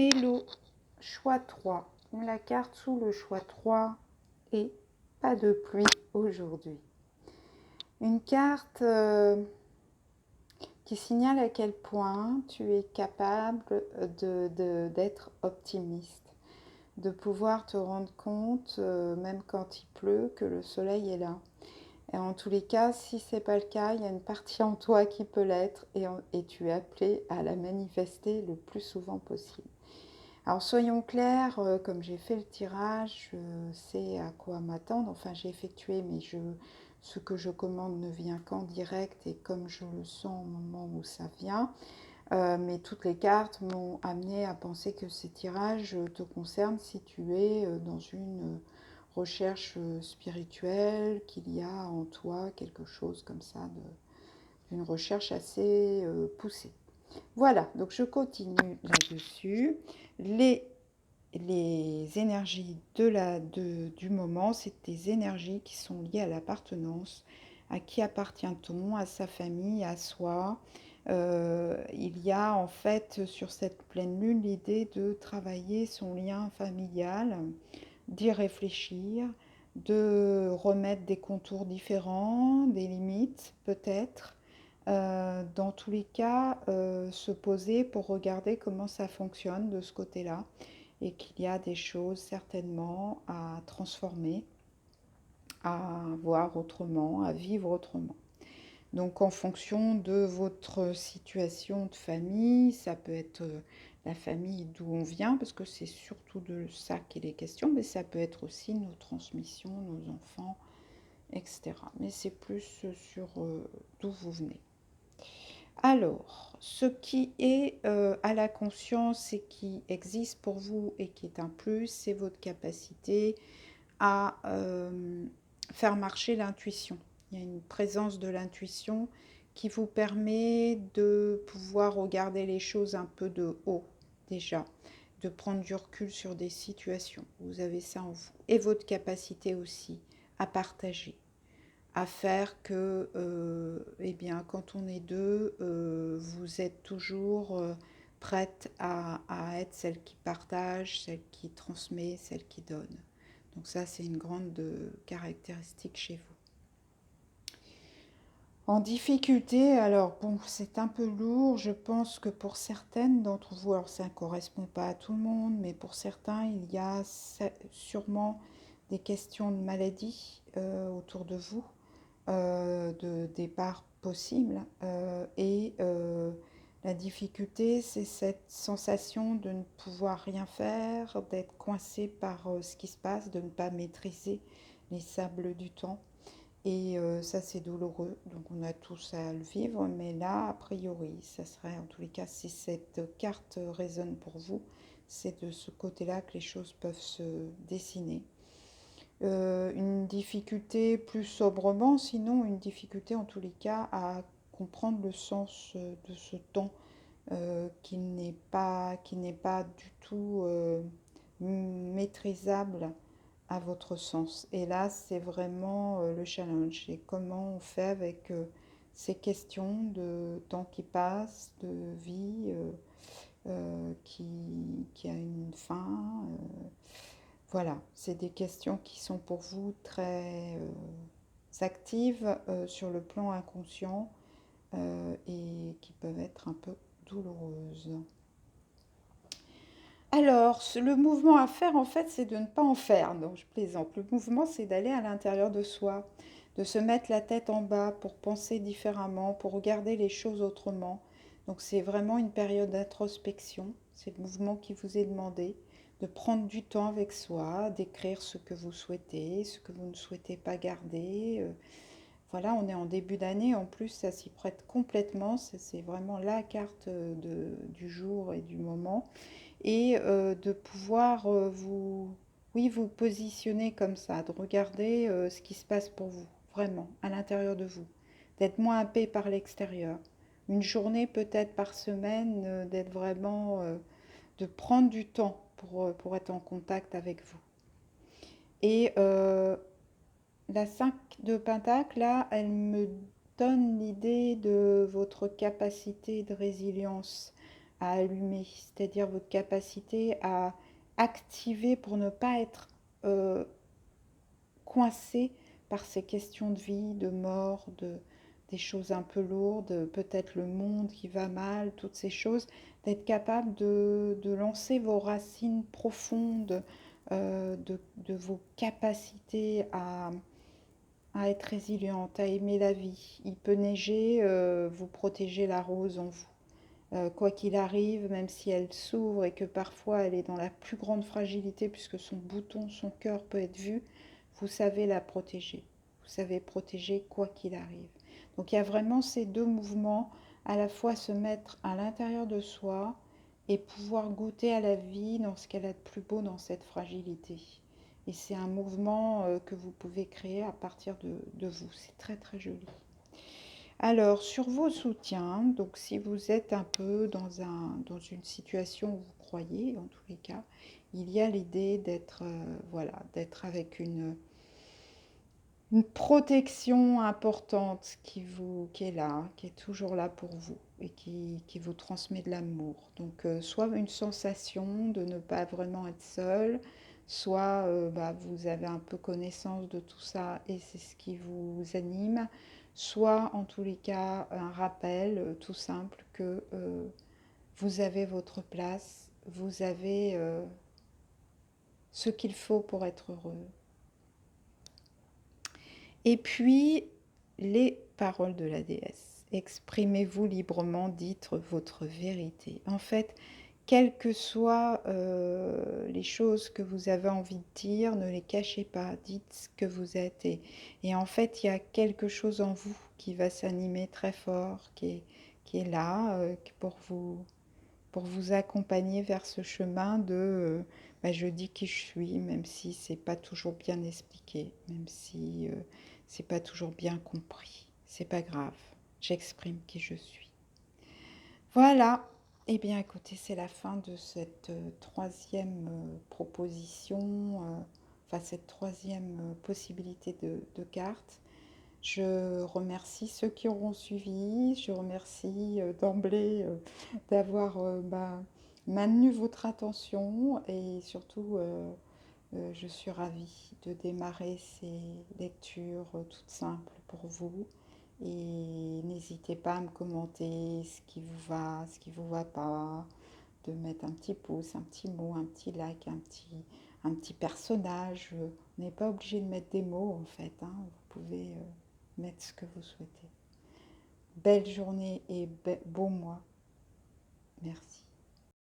Hello, choix 3. La carte sous le choix 3 et pas de pluie aujourd'hui. Une carte qui signale à quel point tu es capable d'être optimiste, de pouvoir te rendre compte, même quand il pleut, que le soleil est là. Et en tous les cas, si ce n'est pas le cas, il y a une partie en toi qui peut l'être et tu es appelé à la manifester le plus souvent possible. Alors soyons clairs, comme j'ai fait le tirage, je sais à quoi m'attendre. Enfin, j'ai effectué, mais ce que je commande ne vient qu'en direct et comme je le sens au moment où ça vient. Mais toutes les cartes m'ont amené à penser que ces tirages te concernent si tu es dans une recherche spirituelle, qu'il y a en toi quelque chose comme ça, d'une recherche assez poussée. Voilà, donc je continue là-dessus. Les, les énergies du moment, c'est des énergies qui sont liées à l'appartenance, à qui appartient-on, à sa famille, à soi. Il y a en fait sur cette pleine lune l'idée de travailler son lien familial, d'y réfléchir, de remettre des contours différents, des limites peut-être. Dans tous les cas, se poser pour regarder comment ça fonctionne de ce côté-là et qu'il y a des choses certainement à transformer, à voir autrement, à vivre autrement. Donc en fonction de votre situation de famille, ça peut être la famille d'où on vient, parce que c'est surtout de ça qu'il est question, mais ça peut être aussi nos transmissions, nos enfants, etc. Mais c'est plus sur d'où vous venez. Alors, ce qui est à la conscience et qui existe pour vous et qui est un plus, c'est votre capacité à faire marcher l'intuition. Il y a une présence de l'intuition qui vous permet de pouvoir regarder les choses un peu de haut déjà, de prendre du recul sur des situations. Vous avez ça en vous. Et votre capacité aussi à partager, à faire que, eh bien, quand on est deux, vous êtes toujours prête à être celle qui partage, celle qui transmet, celle qui donne. Donc ça, c'est une grande caractéristique chez vous. En difficulté, alors bon, c'est un peu lourd, je pense que pour certaines d'entre vous, alors ça ne correspond pas à tout le monde, mais pour certains, il y a sûrement des questions de maladie autour de vous, de départ possible. La difficulté, c'est cette sensation de ne pouvoir rien faire, d'être coincé par ce qui se passe, de ne pas maîtriser les sables du temps. Et ça, c'est douloureux, donc on a tous à le vivre, mais là, a priori, ça serait, en tous les cas, si cette carte résonne pour vous, c'est de ce côté-là que les choses peuvent se dessiner. Une difficulté plus sobrement, sinon une difficulté en tous les cas à comprendre le sens de ce temps qui n'est pas du tout maîtrisable à votre sens. Et là, c'est vraiment le challenge. Et comment on fait avec ces questions de temps qui passe, de vie qui a une fin. Voilà, c'est des questions qui sont pour vous très actives sur le plan inconscient et qui peuvent être un peu douloureuses. Alors, le mouvement à faire, en fait, c'est de ne pas en faire. Donc, je plaisante. Le mouvement, c'est d'aller à l'intérieur de soi, de se mettre la tête en bas pour penser différemment, pour regarder les choses autrement. Donc, c'est vraiment une période d'introspection. C'est le mouvement qui vous est demandé, de prendre du temps avec soi, d'écrire ce que vous souhaitez, ce que vous ne souhaitez pas garder. Voilà, on est en début d'année, en plus, ça s'y prête complètement. C'est vraiment la carte du jour et du moment et de pouvoir oui, vous positionner comme ça, de regarder ce qui se passe pour vous, vraiment, à l'intérieur de vous, d'être moins happé par l'extérieur. Une journée peut-être par semaine, d'être vraiment, de prendre du temps pour être en contact avec vous. Et la 5 de Pentacle, là, elle me donne l'idée de votre capacité de résilience à allumer, c'est-à-dire votre capacité à activer pour ne pas être euh, coincé par ces questions de vie, de mort, des choses un peu lourdes, peut-être le monde qui va mal, toutes ces choses, d'être capable de lancer vos racines profondes, de vos capacités à être résiliente, à aimer la vie. Il peut neiger, vous protégez la rose en vous. Quoi qu'il arrive, même si elle s'ouvre et que parfois elle est dans la plus grande fragilité puisque son bouton, son cœur peut être vu, vous savez la protéger. Vous savez protéger quoi qu'il arrive. Donc il y a vraiment ces deux mouvements, à la fois se mettre à l'intérieur de soi et pouvoir goûter à la vie dans ce qu'elle a de plus beau dans cette fragilité. Et c'est un mouvement que vous pouvez créer à partir de vous. C'est très très joli. Alors, sur vos soutiens, donc si vous êtes un peu dans une situation où vous croyez, en tous les cas, il y a l'idée d'être voilà, d'être avec une protection importante qui est là, qui est toujours là pour vous et qui vous transmet de l'amour. Donc, soit une sensation de ne pas vraiment être seul, soit bah, vous avez un peu connaissance de tout ça et c'est ce qui vous anime, soit en tous les cas un rappel tout simple que vous avez votre place, vous avez ce qu'il faut pour être heureux. Et puis, les paroles de la déesse. Exprimez-vous librement, dites votre vérité. En fait, quelles que soient les choses que vous avez envie de dire, ne les cachez pas, dites ce que vous êtes. Et en fait, il y a quelque chose en vous qui va s'animer très fort, qui est là pour vous accompagner vers ce chemin de bah, je dis qui je suis, même si c'est pas toujours bien expliqué, même si c'est pas toujours bien compris. C'est pas grave, j'exprime qui je suis. Voilà. Eh bien, écoutez, c'est la fin de cette troisième proposition, enfin cette troisième possibilité de carte. Je remercie ceux qui auront suivi. Je remercie d'emblée d'avoir bah, maintenu votre attention et surtout, je suis ravie de démarrer ces lectures toutes simples pour vous. Et n'hésitez pas à me commenter ce qui vous va pas, de mettre un petit pouce, un petit mot, un petit like, un petit personnage. On n'est pas obligé de mettre des mots en fait, hein. Vous pouvez mettre ce que vous souhaitez. Belle journée et beau mois. Merci.